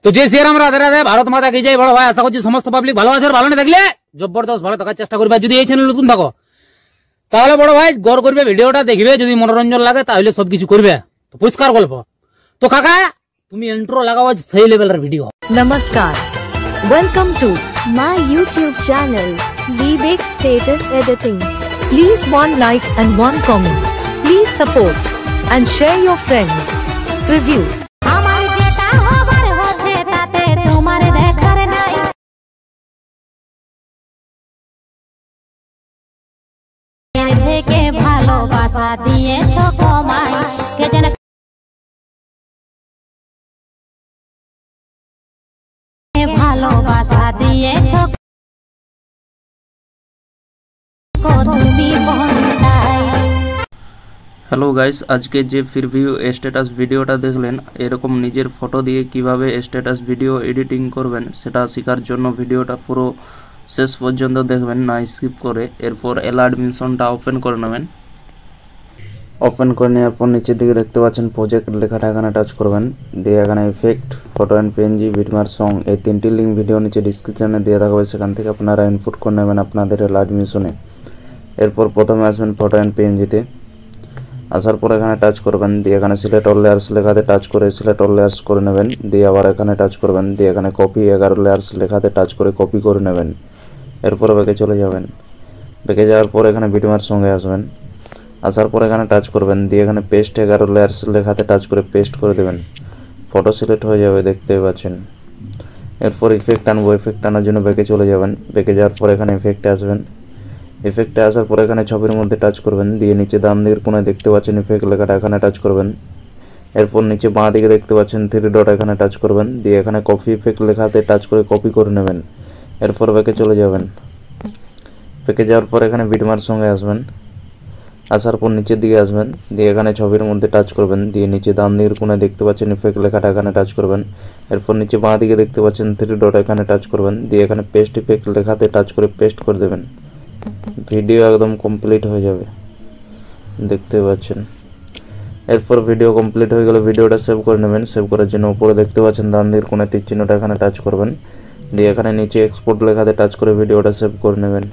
তো যে শ্রীরাম রাধে রাধে, ভারত মাতা কি জয়। বড় ভাই আশা করছি সমস্ত পাবলিক ভালো আছে, ভালো না থাকলে জবরদস্ত ভালো থাকার চেষ্টা করবে। যদি এই চ্যানেল নতুন থাকো তাহলে বড় ভাই গড় করবে, ভিডিওটা দেখবে, যদি মনোরঞ্জন লাগে তাহলে সবকিছু করবে। তো পরিষ্কার গল্প। তো কাকা তুমি ইন্ট্রো লাগাও, সেই লেভেলের video. Namaskar. Welcome to my YouTube channel, Vivek Status Editing. Please one like and one comment. Please support and share your friends. Review. আমার যেটা হবার হচ্ছে তাতে তোমার দেখার নাই। এর থেকে ভালোবাসা দিয়েছো কমাই, কে যেন ভালোবাসা দিয়েছো তুমি বন্ধাই। হ্যালো গাইস, আজকে যে প্রিভিউ স্ট্যাটাস ভিডিওটা দেখলেন, এরকম নিজের ফটো দিয়ে কিভাবে স্ট্যাটাস ভিডিও এডিটিং করবেন সেটা শেখার জন্য ভিডিওটা পুরো শেষ পর্যন্ত দেখবেন, না স্কিপ করে। এরপর অ্যালার্ট মিশনটা ওপেন করে নেবেন। ওপেন করে নেওয়ার পর নিচের দিকে দেখতে পাচ্ছেন প্রজেক্ট লেখাটা, এখানে টাচ করবেন। দিয়ে এখানে ইফেক্ট, ফটো অ্যান্ড পিএনজি, বিটমার্ক, সং, এই তিনটি লিঙ্ক ভিডিও নিচে ডিসক্রিপশনে দিয়ে থাকবে, সেখান থেকে আপনারা ইনপুট করে নেবেন আপনাদের অ্যালার্ট মিশনে। এরপর প্রথমে আসবেন ফটো অ্যান্ড পিএনজিতে। আসার পর এখানে টাচ করবেন, দিয়ে এখানে সিলেক্ট অল লেয়ার্স লেখাতে টাচ করে সিলেক্ট অল লেয়ার্স করে নেবেন। দিয়ে আবার এখানে টাচ করবেন, দিয়ে এখানে কপি 11 লেয়ার্স লেখাতে টাচ করে কপি করে নেবেন। এরপর ব্যাকে চলে যাবেন। ব্যাকে যাওয়ার পর এখানে বিটমার্ক সঙ্গে আসবেন। আসার পর এখানে টাচ করবেন, দিয়ে এখানে পেস্ট 11 লেয়ার্স লেখাতে টাচ করে পেস্ট করে দেবেন। ফটো সিলেক্ট হয়ে যাবে, দেখতে পাচ্ছেন। এরপর ইফেক্ট আনবো, ইফেক্ট আনার জন্য ব্যাকে চলে যাবেন। ব্যাকে যাওয়ার পর এখানে ইফেক্টে আসবেন। ইফেক্টে আসার পর এখানে ছবির মধ্যে টাচ করবেন, দিয়ে নিচে ডান দিকের কোণায় দেখতে পাচ্ছেন ইফেক্ট লেখাটা, এখানে টাচ করবেন। এরপর নিচে বাঁ দিকে দেখতে পাচ্ছেন 3 ডট, এখানে টাচ করবেন। দিয়ে এখানে কপি ইফেক্ট লেখাতে টাচ করে কপি করে নেবেন। এরপর ব্যাকে চলে যাবেন। ব্যাকে যাওয়ার পর এখানে বিটমার্ক সঙ্গে আসবেন। আসার পর নিচের দিকে আসবেন, দিয়ে এখানে ছবির মধ্যে টাচ করবেন। দিয়ে নিচে ডান দিকের কোণায় দেখতে পাচ্ছেন ইফেক্ট লেখাটা, এখানে টাচ করবেন। এরপর নিচে বাঁ দিকে দেখতে পাচ্ছেন 3 ডট, এখানে টাচ করবেন। দিয়ে এখানে পেস্ট ইফেক্ট লেখাতে টাচ করে পেস্ট করে দেবেন। ভিডিও একদম কমপ্লিট হয়ে যাবে, দেখতে পাচ্ছেন। এরপর ভিডিও কমপ্লিট হয়ে গেলে ভিডিওটা সেভ করে নেবেন। সেভ করার জন্য উপরে দেখতে পাচ্ছেন ডান দিকের কোণায় তীর চিহ্নটা, এখানে টাচ করবেন। দিয়ে এখানে নিচে এক্সপোর্ট লেখাতে টাচ করে ভিডিওটা সেভ করে নেবেন।